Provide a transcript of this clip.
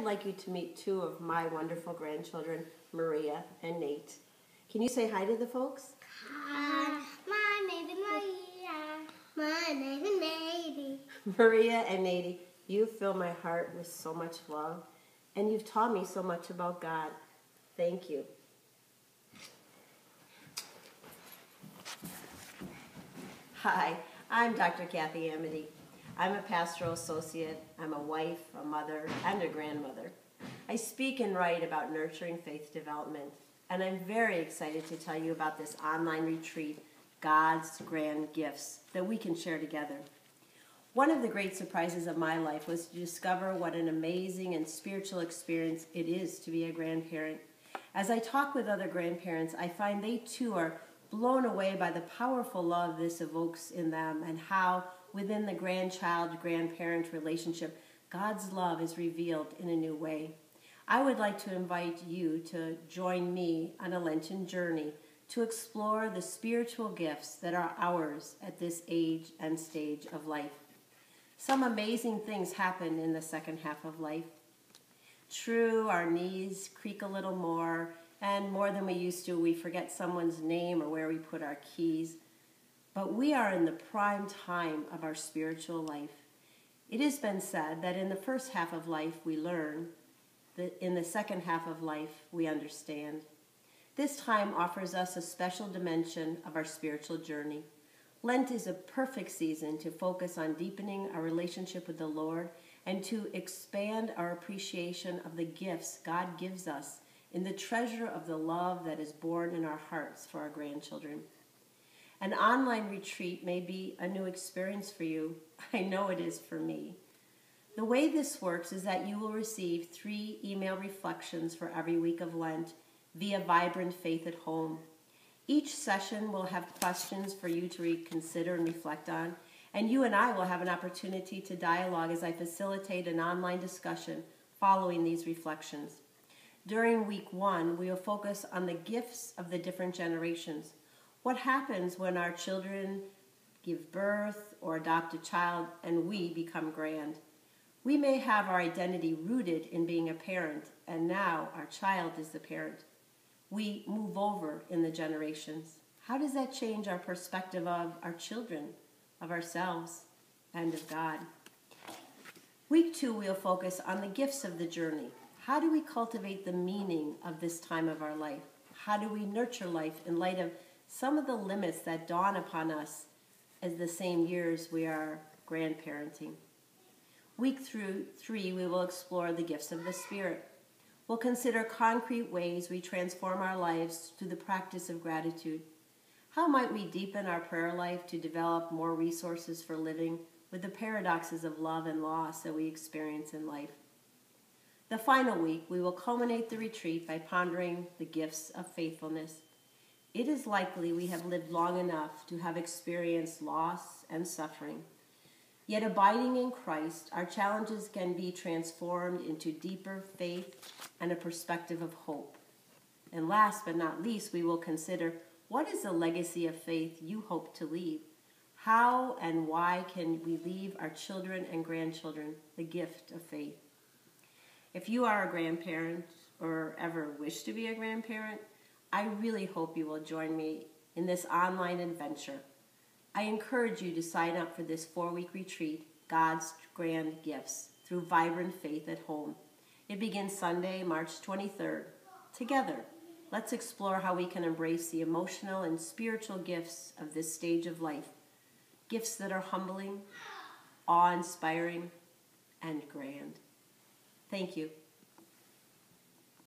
I'd like you to meet two of my wonderful grandchildren, Maria and Nate. Can you say hi to the folks? Hi, my name is Maria. My name is Nate. Maria and Nate, you fill my heart with so much love, and you've taught me so much about God. Thank you. Hi, I'm Dr. Kathy Amity. I'm a pastoral associate, I'm a wife, a mother, and a grandmother. I speak and write about nurturing faith development, and I'm very excited to tell you about this online retreat, God's Grand Gifts, that we can share together. One of the great surprises of my life was to discover what an amazing and spiritual experience it is to be a grandparent. As I talk with other grandparents, I find they too are blown away by the powerful love this evokes in them and how within the grandchild-grandparent relationship, God's love is revealed in a new way. I would like to invite you to join me on a Lenten journey to explore the spiritual gifts that are ours at this age and stage of life. Some amazing things happen in the second half of life. True, our knees creak a little more, and more than we used to, we forget someone's name or where we put our keys. But we are in the prime time of our spiritual life. It has been said that in the first half of life we learn, that in the second half of life we understand. This time offers us a special dimension of our spiritual journey. Lent is a perfect season to focus on deepening our relationship with the Lord and to expand our appreciation of the gifts God gives us in the treasure of the love that is born in our hearts for our grandchildren. An online retreat may be a new experience for you. I know it is for me. The way this works is that you will receive 3 email reflections for every week of Lent via Vibrant Faith at Home. Each session will have questions for you to reconsider and reflect on, and you and I will have an opportunity to dialogue as I facilitate an online discussion following these reflections. During week 1, we will focus on the gifts of the different generations. What happens when our children give birth or adopt a child and we become grand? We may have our identity rooted in being a parent, and now our child is the parent. We move over in the generations. How does that change our perspective of our children, of ourselves, and of God? Week 2, we'll focus on the gifts of the journey. How do we cultivate the meaning of this time of our life? How do we nurture life in light of some of the limits that dawn upon us as the same years we are grandparenting? Week 3, we will explore the gifts of the Spirit. We'll consider concrete ways we transform our lives through the practice of gratitude. How might we deepen our prayer life to develop more resources for living with the paradoxes of love and loss that we experience in life? The final week, we will culminate the retreat by pondering the gifts of faithfulness. It is likely we have lived long enough to have experienced loss and suffering. Yet abiding in Christ, our challenges can be transformed into deeper faith and a perspective of hope. And last but not least, we will consider what is the legacy of faith you hope to leave? How and why can we leave our children and grandchildren the gift of faith? If you are a grandparent or ever wish to be a grandparent, I really hope you will join me in this online adventure. I encourage you to sign up for this 4-week retreat, God's Grand Gifts, through Vibrant Faith at Home. It begins Sunday, March 23rd. Together, let's explore how we can embrace the emotional and spiritual gifts of this stage of life. Gifts that are humbling, awe-inspiring, and grand. Thank you.